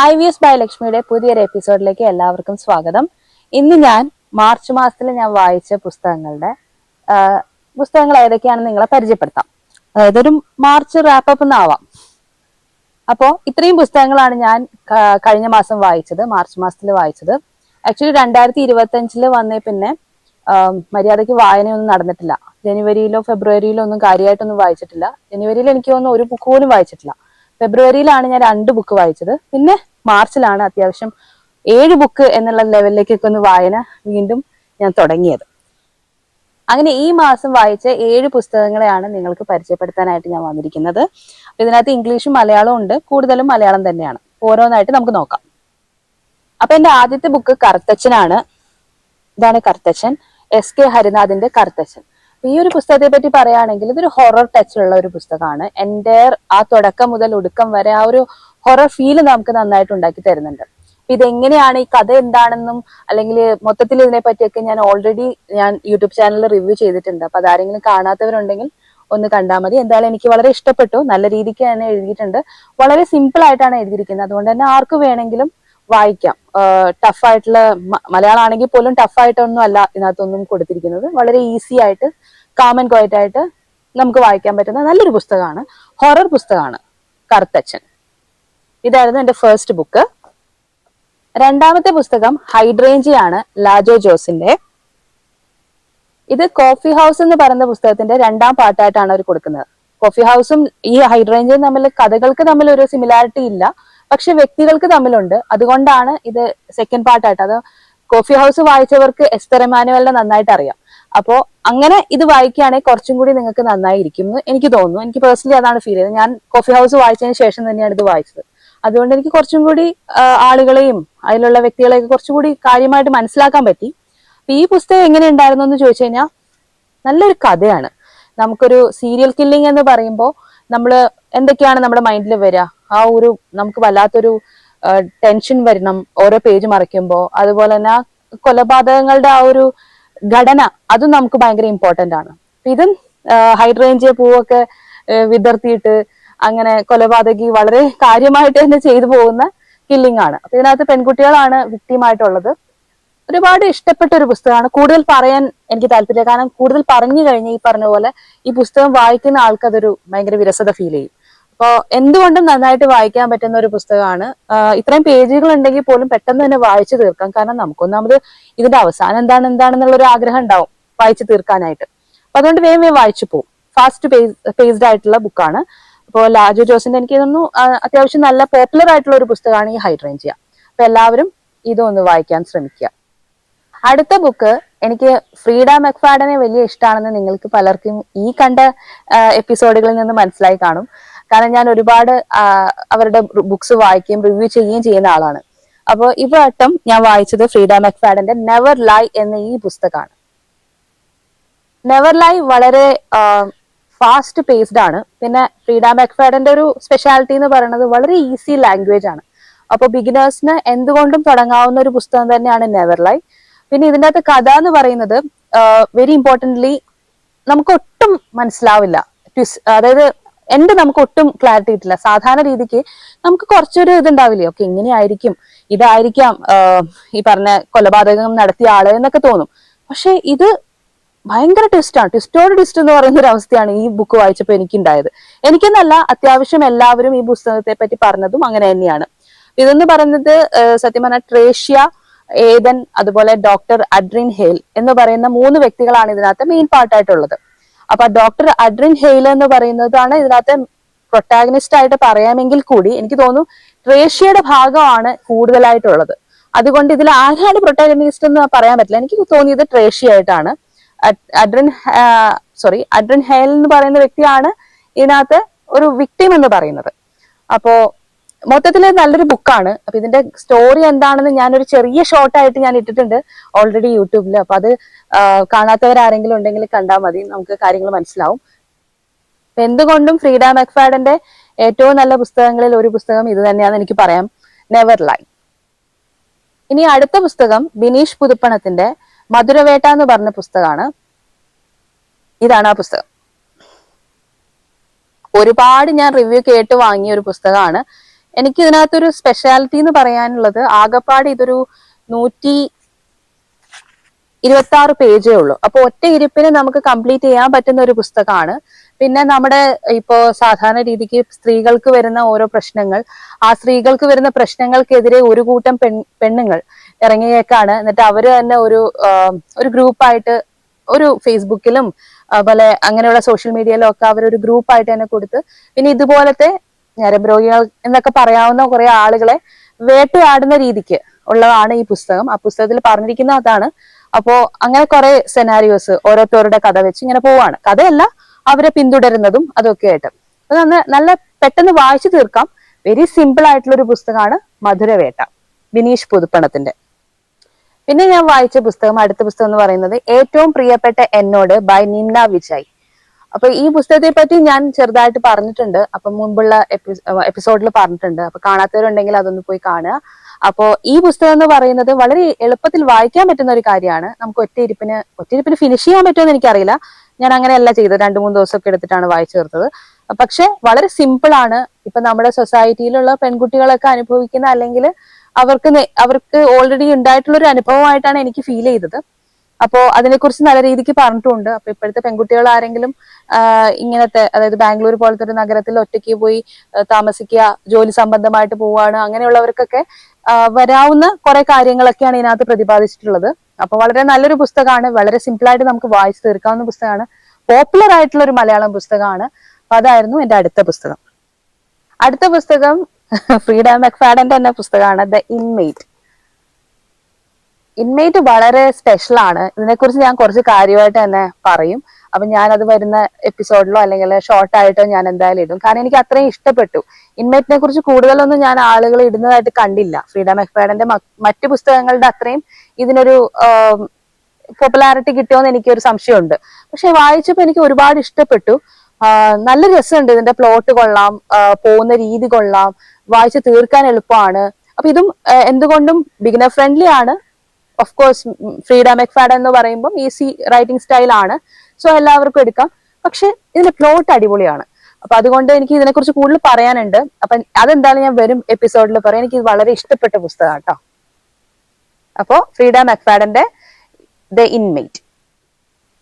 My views by ലക്ഷ്മിയുടെ പുതിയൊരു എപ്പിസോഡിലേക്ക് എല്ലാവർക്കും സ്വാഗതം. ഇന്ന് ഞാൻ മാർച്ച് മാസത്തിൽ ഞാൻ വായിച്ച പുസ്തകങ്ങൾ ഏതൊക്കെയാണെന്ന് നിങ്ങളെ പരിചയപ്പെടുത്താം. അതായത് ഒരു മാർച്ച് റാപ്പപ്പ് എന്നാവാം. അപ്പോ ഇത്രയും പുസ്തകങ്ങളാണ് ഞാൻ കഴിഞ്ഞ മാസം വായിച്ചത്, മാർച്ച് മാസത്തിൽ വായിച്ചത്. ആക്ച്വലി 2025 വന്നേ പിന്നെ മര്യാദയ്ക്ക് വായനയൊന്നും നടന്നിട്ടില്ല. ജനുവരിയിലോ ഫെബ്രുവരിയിലോ ഒന്നും കാര്യമായിട്ടൊന്നും വായിച്ചിട്ടില്ല. ജനുവരിയിൽ എനിക്ക് തോന്നുന്നു ഒരു ബുക്ക് പോലും വായിച്ചിട്ടില്ല. ഫെബ്രുവരിയിലാണ് ഞാൻ 2 ബുക്ക് വായിച്ചത്. പിന്നെ മാർച്ചിലാണ് അത്യാവശ്യം 7 ബുക്ക് എന്നുള്ള ലെവലിലേക്കൊക്കെ ഒന്ന് വായന വീണ്ടും ഞാൻ തുടങ്ങിയത്. അങ്ങനെ ഈ മാസം വായിച്ച 7 പുസ്തകങ്ങളെയാണ് നിങ്ങൾക്ക് പരിചയപ്പെടുത്താനായിട്ട് ഞാൻ വന്നിരിക്കുന്നത്. ഇതിനകത്ത് ഇംഗ്ലീഷും മലയാളവും ഉണ്ട്, കൂടുതലും മലയാളം തന്നെയാണ്. ഓരോന്നായിട്ട് നമുക്ക് നോക്കാം. അപ്പൊ എന്റെ ആദ്യത്തെ ബുക്ക് കറുത്തച്ഛനാണ്. ഇതാണ് കറുത്തച്ഛൻ, SK ഹരിനാഥിന്റെ കറുത്തച്ഛൻ. ഈ ഒരു പുസ്തകത്തെ പറ്റി പറയുകയാണെങ്കിൽ ഇതൊരു ഹൊറർ ടച്ച് ഉള്ള ഒരു പുസ്തകമാണ്. എൻ്റെ ആ തുടക്കം മുതൽ ഒടുക്കം വരെ ആ ഒരു ഹൊറർ ഫീല് നമുക്ക് നന്നായിട്ട് ഉണ്ടാക്കി തരുന്നുണ്ട്. ഇതെങ്ങനെയാണ്, ഈ കഥ എന്താണെന്നും അല്ലെങ്കിൽ മൊത്തത്തിൽ ഇതിനെ പറ്റിയൊക്കെ ഞാൻ ഓൾറെഡി യൂട്യൂബ് ചാനലിൽ റിവ്യൂ ചെയ്തിട്ടുണ്ട്. അപ്പൊ അതാരെങ്കിലും കാണാത്തവരുണ്ടെങ്കിൽ ഒന്ന് കണ്ടാൽ മതി. എന്തായാലും എനിക്ക് വളരെ ഇഷ്ടപ്പെട്ടു. നല്ല രീതിക്ക് തന്നെ എഴുതിയിട്ടുണ്ട്. വളരെ സിമ്പിൾ ആയിട്ടാണ് എഴുതിയിരിക്കുന്നത്. അതുകൊണ്ട് തന്നെ ആർക്ക് വേണമെങ്കിലും വായിക്കാം. ടഫായിട്ടുള്ള മലയാളം ആണെങ്കിൽ പോലും ടഫായിട്ടൊന്നും അല്ല ഇതിനകത്തൊന്നും കൊടുത്തിരിക്കുന്നത്. വളരെ ഈസി ആയിട്ട് കാം ആൻഡ് ക്വയറ്റ് ആയിട്ട് നമുക്ക് വായിക്കാൻ പറ്റുന്ന നല്ലൊരു പുസ്തകമാണ്. ഹൊറർ പുസ്തകമാണ് കറുത്തച്ഛൻ. ഇതായിരുന്നു എന്റെ ഫസ്റ്റ് ബുക്ക്. രണ്ടാമത്തെ പുസ്തകം ഹൈഡ്രേഞ്ചിയാണ്, ലാജോ ജോസിന്റെ. ഇത് കോഫി ഹൗസ് എന്ന് പറയുന്ന പുസ്തകത്തിന്റെ 2ാം പാർട്ടായിട്ടാണ് അവർ കൊടുക്കുന്നത്. കോഫി ഹൗസും ഈ ഹൈഡ്രേഞ്ചിയും തമ്മിൽ കഥകൾക്ക് തമ്മിൽ ഒരു സിമിലാരിറ്റി ഇല്ല, പക്ഷെ വ്യക്തികൾക്ക് തമ്മിലുണ്ട്. അതുകൊണ്ടാണ് ഇത് സെക്കൻഡ് പാർട്ടായിട്ട്. അത് കോഫി ഹൗസ് വായിച്ചവർക്ക് എസ്തർ എമാനുവലിനെ നന്നായിട്ട് അറിയാം. അപ്പോ അങ്ങനെ ഇത് വായിക്കുകയാണെങ്കിൽ കുറച്ചും കൂടി നിങ്ങൾക്ക് നന്നായിരിക്കും എന്ന് എനിക്ക് തോന്നുന്നു. എനിക്ക് പേഴ്സണലി അതാണ് ഫീൽ ചെയ്തത്. ഞാൻ കോഫി ഹൗസ് വായിച്ചതിന് ശേഷം തന്നെയാണ് ഇത് വായിച്ചത്. അതുകൊണ്ട് എനിക്ക് കുറച്ചും കൂടി ആളുകളെയും അതിലുള്ള വ്യക്തികളെയൊക്കെ കുറച്ചുകൂടി കാര്യമായിട്ട് മനസ്സിലാക്കാൻ പറ്റി. അപ്പൊ ഈ പുസ്തകം എങ്ങനെ ഉണ്ടായിരുന്നു എന്ന് ചോദിച്ചു കഴിഞ്ഞാൽ നല്ലൊരു കഥയാണ്. നമുക്കൊരു സീരിയൽ കില്ലിംഗ് എന്ന് പറയുമ്പോൾ നമ്മൾ എന്തൊക്കെയാണ് നമ്മുടെ മൈൻഡിൽ വരിക, ആ ഒരു നമുക്ക് വല്ലാത്തൊരു ടെൻഷൻ വരണം ഓരോ പേജ് മറിക്കുമ്പോൾ. അതുപോലെ തന്നെ ആ കൊലപാതകങ്ങളുടെ ആ ഒരു ഘടന അതും നമുക്ക് ഭയങ്കര ഇമ്പോർട്ടന്റ് ആണ്. ഇതും ഹൈഡ്രേഞ്ചിയ പൂവൊക്കെ വിതർത്തിയിട്ട് അങ്ങനെ കൊലപാതകി വളരെ കാര്യമായിട്ട് തന്നെ ചെയ്തു പോകുന്ന കില്ലിംഗ് ആണ്. അപ്പൊ ഇതിനകത്ത് പെൺകുട്ടികളാണ് വിക്ടിമായിട്ടുള്ളത്. ഒരുപാട് ഇഷ്ടപ്പെട്ട ഒരു പുസ്തകമാണ്. കൂടുതൽ പറയാൻ എനിക്ക് താല്പര്യമില്ല, കാരണം കൂടുതൽ പറഞ്ഞു കഴിഞ്ഞാൽ ഈ പറഞ്ഞ പോലെ ഈ പുസ്തകം വായിക്കുന്ന ആൾക്ക് അതൊരു ഭയങ്കര വിരസത ഫീൽ ചെയ്യും. അപ്പൊ എന്തുകൊണ്ടും നന്നായിട്ട് വായിക്കാൻ പറ്റുന്ന ഒരു പുസ്തകമാണ്. ഇത്രയും പേജുകൾ ഉണ്ടെങ്കിൽ പോലും പെട്ടെന്ന് തന്നെ വായിച്ചു തീർക്കാം. കാരണം നമുക്കൊന്നാമത് ഇതിന്റെ അവസാനം എന്താണെന്നുള്ള ഒരു ആഗ്രഹം ഉണ്ടാവും വായിച്ചു തീർക്കാനായിട്ട്. അപ്പൊ അതുകൊണ്ട് വേഗം വായിച്ചു പോകും. ഫാസ്റ്റ് പേസ്ഡ് ആയിട്ടുള്ള ബുക്കാണ്. അപ്പോൾ ലാജോ ജോസിന്റെ എനിക്ക് തോന്നുന്നു അത്യാവശ്യം നല്ല പോപ്പുലർ ആയിട്ടുള്ള ഒരു പുസ്തകമാണ് ഈ ഹൈഡ്രേഞ്ചിയ. അപ്പൊ എല്ലാവരും ഇതൊന്ന് വായിക്കാൻ ശ്രമിക്കുക. അടുത്ത ബുക്ക് എനിക്ക് ഫ്രീഡ മെക്ഫാഡനെ വലിയ ഇഷ്ടമാണെന്ന് നിങ്ങൾക്ക് പലർക്കും ഈ കണ്ട എപ്പിസോഡുകളിൽ നിന്ന് മനസ്സിലായി കാണും. കാരണം ഞാൻ ഒരുപാട് അവരുടെ ബുക്സ് വായിക്കുകയും റിവ്യൂ ചെയ്യുകയും ചെയ്യുന്ന ആളാണ്. അപ്പോൾ ഇവട്ടം ഞാൻ വായിച്ചത് ഫ്രീഡ മെക്ഫാഡന്റെ നെവർ ലൈ എന്ന ഈ പുസ്തകമാണ്. നെവർ ലൈ വളരെ ഫാസ്റ്റ് പേസ്ഡ് ആണ്. പിന്നെ ഫ്രീഡ മെക്ഫാഡന്റെ ഒരു സ്പെഷ്യാലിറ്റി എന്ന് പറയുന്നത് വളരെ ഈസി ലാംഗ്വേജ് ആണ്. അപ്പൊ ബിഗിനേഴ്സിന് എന്തുകൊണ്ടും തുടങ്ങാവുന്ന ഒരു പുസ്തകം തന്നെയാണ് നെവർ ലൈ. പിന്നെ ഇതിൻ്റെ അകത്ത് കഥ എന്ന് പറയുന്നത് വെരി ഇമ്പോർട്ടൻ്റ്ലി നമുക്ക് ഒട്ടും മനസ്സിലാവില്ല. അതായത് നമുക്ക് ഒട്ടും ക്ലാരിറ്റി കിട്ടില്ല. സാധാരണ രീതിക്ക് നമുക്ക് കുറച്ചൊരു ഇതുണ്ടാവില്ലേ, ഓക്കെ ഇങ്ങനെയായിരിക്കും, ഇതായിരിക്കാം ഈ പറഞ്ഞ കൊലപാതകം നടത്തിയ ആള് എന്നൊക്കെ തോന്നും. പക്ഷെ ഇത് ഭയങ്കര ട്വിസ്റ്റാണ്. ട്വിസ്റ്റോട് ട്വിസ്റ്റ് എന്ന് പറയുന്ന ഒരു അവസ്ഥയാണ് ഈ ബുക്ക് വായിച്ചപ്പോൾ എനിക്കുണ്ടായത്. എനിക്കെന്നല്ല, അത്യാവശ്യം എല്ലാവരും ഈ പുസ്തകത്തെ പറ്റി പറഞ്ഞതും അങ്ങനെ തന്നെയാണ്. ഇതെന്ന് പറയുന്നത് സത്യം പറഞ്ഞാൽ ട്രേഷ്യ, ഏതൻ, അതുപോലെ ഡോക്ടർ അഡ്രിൻ ഹെയിൽ എന്ന് പറയുന്ന 3 വ്യക്തികളാണ് ഇതിനകത്ത് മെയിൻ പാർട്ടായിട്ടുള്ളത്. അപ്പൊ ഡോക്ടർ അഡ്രിൻ ഹെയിൽ എന്ന് പറയുന്നതാണ് ഇതിനകത്ത് പ്രൊട്ടാഗനിസ്റ്റ് ആയിട്ട് പറയാമെങ്കിൽ കൂടി എനിക്ക് തോന്നുന്നു ട്രേഷ്യയുടെ ഭാഗമാണ് കൂടുതലായിട്ടുള്ളത്. അതുകൊണ്ട് ഇതിൽ ആരാണ് പ്രൊട്ടാഗനിസ്റ്റ് എന്ന് പറയാൻ പറ്റില്ല. എനിക്ക് തോന്നിയത് ട്രേഷ്യ ആയിട്ടാണ്. അഡ്രിൻ ഹെയിൽ എന്ന് പറയുന്ന വ്യക്തിയാണ് ഇതിനകത്ത് ഒരു വിക്ടിം എന്ന് പറയുന്നത്. അപ്പോ മൊത്തത്തിൽ നല്ലൊരു ബുക്കാണ്. അപ്പൊ ഇതിന്റെ സ്റ്റോറി എന്താണെന്ന് ഞാനൊരു ചെറിയ ഷോർട്ടായിട്ട് ഞാൻ ഇട്ടിട്ടുണ്ട് ഓൾറെഡി യൂട്യൂബിൽ. അപ്പൊ അത് കാണാത്തവരാരെങ്കിലും ഉണ്ടെങ്കിൽ കണ്ടാൽ മതി, നമുക്ക് കാര്യങ്ങൾ മനസ്സിലാവും. എന്തുകൊണ്ടും ഫ്രീഡ മെക്ഫാഡന്റെ ഏറ്റവും നല്ല പുസ്തകങ്ങളിൽ ഒരു പുസ്തകം ഇത് തന്നെയാണെന്ന് എനിക്ക് പറയാം, നെവർ ലൈ. ഇനി അടുത്ത പുസ്തകം ബിനീഷ് പുതുപ്പണത്തിന്റെ മധുരവേട്ട എന്ന് പറഞ്ഞ പുസ്തകമാണ്. ഇതാണ് ആ പുസ്തകം. ഒരുപാട് ഞാൻ റിവ്യൂ കേട്ട് വാങ്ങിയ ഒരു പുസ്തകമാണ്. എനിക്ക് ഇതിനകത്തൊരു സ്പെഷ്യാലിറ്റി എന്ന് പറയാനുള്ളത്, ആകപ്പാട് ഇതൊരു 126 പേജേ ഉള്ളൂ. അപ്പൊ ഒറ്റ ഇരിപ്പിന് നമുക്ക് കംപ്ലീറ്റ് ചെയ്യാൻ പറ്റുന്ന ഒരു പുസ്തകമാണ്. പിന്നെ നമ്മുടെ ഇപ്പോ സാധാരണ രീതിക്ക് സ്ത്രീകൾക്ക് വരുന്ന ഓരോ പ്രശ്നങ്ങൾ, ആ സ്ത്രീകൾക്ക് വരുന്ന പ്രശ്നങ്ങൾക്കെതിരെ ഒരു കൂട്ടം പെണ്ണുങ്ങൾ ഇറങ്ങിയേക്കാണ്. എന്നിട്ട് അവര് തന്നെ ഒരു ഗ്രൂപ്പായിട്ട്, ഒരു ഫേസ്ബുക്കിലും അതുപോലെ അങ്ങനെയുള്ള സോഷ്യൽ മീഡിയയിലും ഒക്കെ അവരൊരു ഗ്രൂപ്പായിട്ട് തന്നെ കൊടുത്ത്, പിന്നെ ഇതുപോലത്തെ ഞരമ്പ് രോഗികൾ എന്നൊക്കെ പറയാവുന്ന കുറെ ആളുകളെ വേട്ടയാടുന്ന രീതിക്ക് ഉള്ളതാണ് ഈ പുസ്തകം. ആ പുസ്തകത്തിൽ പറഞ്ഞിരിക്കുന്ന അതാണ്. അപ്പോ അങ്ങനെ കുറെ സെനാരിയോസ് ഓരോരുത്തരുടെ കഥ വെച്ച് ഇങ്ങനെ പോവാണ്. കഥയല്ല, അവരെ പിന്തുടരുന്നതും അതൊക്കെ ആയിട്ട്. അത് നല്ല പെട്ടെന്ന് വായിച്ചു തീർക്കാം. വെരി സിമ്പിൾ ആയിട്ടുള്ള ഒരു പുസ്തകമാണ് മധുരവേട്ട, ബിനീഷ് പുതുപ്പണത്തിന്റെ. പിന്നെ ഞാൻ വായിച്ച പുസ്തകം, അടുത്ത പുസ്തകം എന്ന് പറയുന്നത് ഏറ്റവും പ്രിയപ്പെട്ട എന്നോട് ബൈ നിംന വിജയ്. അപ്പൊ ഈ പുസ്തകത്തെ പറ്റി ഞാൻ ചെറുതായിട്ട് പറഞ്ഞിട്ടുണ്ട്. അപ്പൊ മുൻപുള്ള എപ്പിസോഡിൽ പറഞ്ഞിട്ടുണ്ട്. അപ്പൊ കാണാത്തവരുണ്ടെങ്കിൽ അതൊന്ന് പോയി കാണുക. അപ്പോ ഈ പുസ്തകം എന്ന് പറയുന്നത് വളരെ എളുപ്പത്തിൽ വായിക്കാൻ പറ്റുന്ന ഒരു കാര്യമാണ്. നമുക്ക് ഒറ്റയിരിപ്പിന് ഫിനിഷ് ചെയ്യാൻ പറ്റുമെന്ന് എനിക്കറിയില്ല. ഞാൻ അങ്ങനെയല്ല ചെയ്തത്, 2-3 ദിവസമൊക്കെ എടുത്തിട്ടാണ് വായിച്ചു തീർത്തത്. പക്ഷെ വളരെ സിമ്പിൾ ആണ്. ഇപ്പൊ നമ്മുടെ സൊസൈറ്റിയിലുള്ള പെൺകുട്ടികളൊക്കെ അനുഭവിക്കുന്ന, അല്ലെങ്കിൽ അവർക്ക് ഓൾറെഡി ഉണ്ടായിട്ടുള്ള ഒരു അനുഭവമായിട്ടാണ് എനിക്ക് ഫീൽ ചെയ്തത്. അപ്പോ അതിനെക്കുറിച്ച് നല്ല രീതിക്ക് പറഞ്ഞിട്ടുണ്ട്. അപ്പൊ ഇപ്പോഴത്തെ പെൺകുട്ടികൾ ആരെങ്കിലും ഇങ്ങനത്തെ, അതായത് ബാംഗ്ലൂർ പോലത്തെ ഒരു നഗരത്തിൽ ഒറ്റയ്ക്ക് പോയി താമസിക്കുക, ജോലി സംബന്ധമായിട്ട് പോവാണ്, അങ്ങനെയുള്ളവർക്കൊക്കെ വരാവുന്ന കുറെ കാര്യങ്ങളൊക്കെയാണ് ഇതിനകത്ത് പ്രതിപാദിച്ചിട്ടുള്ളത്. അപ്പൊ വളരെ നല്ലൊരു പുസ്തകമാണ്. വളരെ സിമ്പിൾ ആയിട്ട് നമുക്ക് വായിച്ചു തീർക്കാവുന്ന പുസ്തകമാണ്. പോപ്പുലർ ആയിട്ടുള്ള ഒരു മലയാളം പുസ്തകമാണ്. അപ്പൊ അതായിരുന്നു എന്റെ അടുത്ത പുസ്തകം. അടുത്ത പുസ്തകം ഫ്രീഡ മെക്ഫാഡന്റെ തന്നെ പുസ്തകമാണ്, ദ ഇൻമേറ്റ്. ഇൻമേറ്റ് വളരെ സ്പെഷ്യൽ ആണ്. ഇതിനെക്കുറിച്ച് ഞാൻ കുറച്ച് കാര്യമായിട്ട് തന്നെ പറയും. അപ്പൊ ഞാൻ അത് വരുന്ന എപ്പിസോഡിലോ അല്ലെങ്കിൽ ഷോർട്ട് ആയിട്ടോ ഞാൻ എന്തായാലും ഇടും. കാരണം എനിക്ക് അത്രയും ഇഷ്ടപ്പെട്ടു. ഇൻമേറ്റിനെ കുറിച്ച് കൂടുതലൊന്നും ഞാൻ ആളുകൾ ഇടുന്നതായിട്ട് കണ്ടില്ല. ഫ്രീഡ മെക്ഫാഡന്റെ മറ്റു പുസ്തകങ്ങളുടെ അത്രയും ഇതിനൊരു പോപ്പുലാരിറ്റി കിട്ടുമെന്ന് എനിക്കൊരു സംശയമുണ്ട്. പക്ഷെ വായിച്ചപ്പോൾ എനിക്ക് ഒരുപാട് ഇഷ്ടപ്പെട്ടു. നല്ല രസമുണ്ട്. ഇതിന്റെ പ്ലോട്ട് കൊള്ളാം, പോകുന്ന രീതി കൊള്ളാം, വായിച്ച് തീർക്കാൻ എളുപ്പമാണ്. അപ്പൊ ഇതും എന്തുകൊണ്ടും ബിഗിനർ ഫ്രണ്ട്ലി ആണ്. ഓഫ് കോഴ്സ് ഫ്രീഡ മെക്ഫാഡൻ എന്ന് പറയുമ്പോൾ ഈസി റൈറ്റിംഗ് സ്റ്റൈൽ ആണ്. സോ എല്ലാവർക്കും എടുക്കാം. പക്ഷെ ഇതിന്റെ പ്ലോട്ട് അടിപൊളിയാണ്. അപ്പൊ അതുകൊണ്ട് എനിക്ക് ഇതിനെക്കുറിച്ച് കൂടുതൽ പറയാനുണ്ട്. അപ്പൊ അതെന്തായാലും ഞാൻ വരും എപ്പിസോഡിൽ പറയാം. എനിക്ക് വളരെ ഇഷ്ടപ്പെട്ട പുസ്തകം കേട്ടോ. അപ്പോ ഫ്രീഡ മെക്ഫാഡന്റെ ദ ഇൻമേറ്റ്.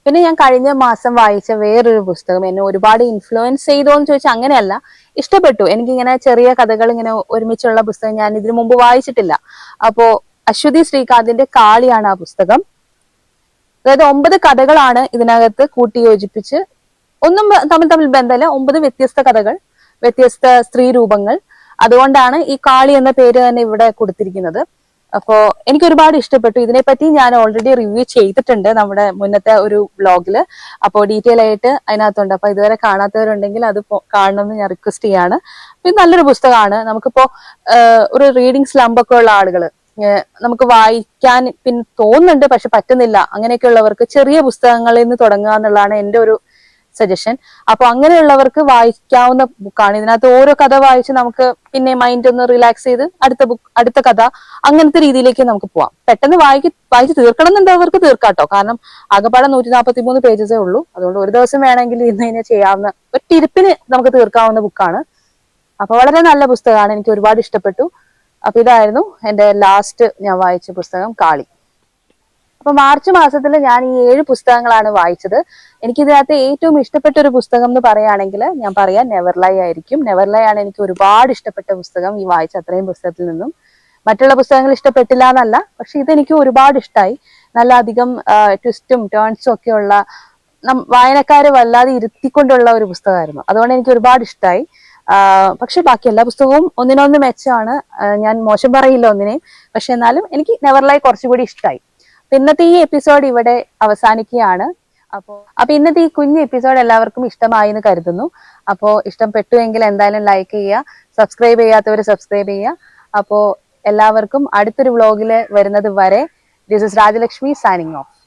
പിന്നെ ഞാൻ കഴിഞ്ഞ മാസം വായിച്ച വേറൊരു പുസ്തകം എന്നെ ഒരുപാട് ഇൻഫ്ലുവൻസ് ചെയ്തോ എന്ന് ചോദിച്ചാൽ അങ്ങനെയല്ല, ഇഷ്ടപ്പെട്ടു. എനിക്കിങ്ങനെ ചെറിയ കഥകൾ ഇങ്ങനെ ഒരുമിച്ചുള്ള പുസ്തകം ഞാൻ ഇതിനു മുമ്പ് വായിച്ചിട്ടില്ല. അപ്പോ അശ്വതി ശ്രീകാന്തിന്റെ കാളിയാണ് ആ പുസ്തകം. അതായത് 9 കഥകളാണ് ഇതിനകത്ത് കൂട്ടിയോജിപ്പിച്ച്, ഒന്നും തമ്മിൽ ബന്ധമില്ല, 9 വ്യത്യസ്ത കഥകൾ, വ്യത്യസ്ത സ്ത്രീ രൂപങ്ങൾ. അതുകൊണ്ടാണ് ഈ കാളി എന്ന പേര് തന്നെ ഇവിടെ കൊടുത്തിരിക്കുന്നത്. അപ്പോ എനിക്ക് ഒരുപാട് ഇഷ്ടപ്പെട്ടു. ഇതിനെപ്പറ്റി ഞാൻ ഓൾറെഡി റിവ്യൂ ചെയ്തിട്ടുണ്ട് നമ്മുടെ മുന്നത്തെ ഒരു വ്ലോഗില്. അപ്പോൾ ഡീറ്റെയിൽ ആയിട്ട് അതിനകത്തുണ്ട്. അപ്പൊ ഇതുവരെ കാണാത്തവരുണ്ടെങ്കിൽ അത് കാണണമെന്ന് ഞാൻ റിക്വസ്റ്റ് ചെയ്യാണ്. ഇത് നല്ലൊരു പുസ്തകമാണ്. നമുക്കിപ്പോ ഒരു റീഡിംഗ് സ്ലമ്പൊക്കെ ഉള്ള ആളുകള്, നമുക്ക് വായിക്കാൻ പിന്നെ തോന്നുന്നുണ്ട് പക്ഷെ പറ്റുന്നില്ല, അങ്ങനെയൊക്കെ ഉള്ളവർക്ക് ചെറിയ പുസ്തകങ്ങളിൽ നിന്ന് തുടങ്ങുക എന്നുള്ളതാണ് എന്റെ ഒരു സജഷൻ. അപ്പൊ അങ്ങനെയുള്ളവർക്ക് വായിക്കാവുന്ന ബുക്കാണ്. ഇതിനകത്ത് ഓരോ കഥ വായിച്ച് നമുക്ക് പിന്നെ മൈൻഡ് ഒന്ന് റിലാക്സ് ചെയ്ത് അടുത്ത കഥ, അങ്ങനത്തെ രീതിയിലേക്ക് നമുക്ക് പോവാം. പെട്ടെന്ന് വായിച്ച് തീർക്കണം എന്നുണ്ടവർക്ക് തീർക്കാട്ടോ. കാരണം ആകെപ്പാടെ 143 പേജസേ ഉള്ളൂ. അതുകൊണ്ട് ഒരു ദിവസം വേണമെങ്കിൽ ഇന്ന് ചെയ്യാവുന്ന, ഒറ്റിരിപ്പിന് നമുക്ക് തീർക്കാവുന്ന ബുക്കാണ്. അപ്പൊ വളരെ നല്ല പുസ്തകമാണ്. എനിക്ക് ഒരുപാട് ഇഷ്ടപ്പെട്ടു. അപ്പൊ ഇതായിരുന്നു എന്റെ ലാസ്റ്റ് ഞാൻ വായിച്ച പുസ്തകം, കാളി. അപ്പൊ മാർച്ച് മാസത്തിൽ ഞാൻ ഈ 7 പുസ്തകങ്ങളാണ് വായിച്ചത്. എനിക്ക് ഇതിനകത്ത് ഏറ്റവും ഇഷ്ടപ്പെട്ട ഒരു പുസ്തകം എന്ന് പറയുകയാണെങ്കിൽ ഞാൻ പറയാം നെവർലൈ ആയിരിക്കും. നെവർലൈ ആണ് എനിക്ക് ഒരുപാട് ഇഷ്ടപ്പെട്ട പുസ്തകം ഈ വായിച്ച അത്രയും പുസ്തകത്തിൽ നിന്നും. മറ്റുള്ള പുസ്തകങ്ങൾ ഇഷ്ടപ്പെട്ടില്ല എന്നല്ല, പക്ഷെ ഇതെനിക്ക് ഒരുപാട് ഇഷ്ടമായി. നല്ല അധികം ട്വിസ്റ്റും ടേൺസും ഒക്കെയുള്ള, വായനക്കാരെ വല്ലാതെ ഇരുത്തിക്കൊണ്ടുള്ള ഒരു പുസ്തകമായിരുന്നു. അതുകൊണ്ട് എനിക്ക് ഒരുപാട് ഇഷ്ടമായി. പക്ഷെ ബാക്കി എല്ലാ പുസ്തകവും ഒന്നിനൊന്ന് മെച്ചമാണ്. ഞാൻ മോശം പറയില്ല ഒന്നിനെയും. പക്ഷെ എന്നാലും എനിക്ക് നെവർലൈ കുറച്ചുകൂടി ഇഷ്ടമായി. ഇന്നത്തെ ഈ എപ്പിസോഡ് ഇവിടെ അവസാനിക്കുകയാണ്. അപ്പൊ ഇന്നത്തെ ഈ കുഞ്ഞു എപ്പിസോഡ് എല്ലാവർക്കും ഇഷ്ടമായി എന്ന് കരുതുന്നു. അപ്പോ ഇഷ്ടപ്പെട്ടുവെങ്കിൽ എന്തായാലും ലൈക്ക് ചെയ്യുക, സബ്സ്ക്രൈബ് ചെയ്യാത്തവർ സബ്സ്ക്രൈബ് ചെയ്യുക. അപ്പോ എല്ലാവർക്കും അടുത്തൊരു വ്ലോഗില് വരുന്നത് വരെ, this is Rajalakshmi signing off.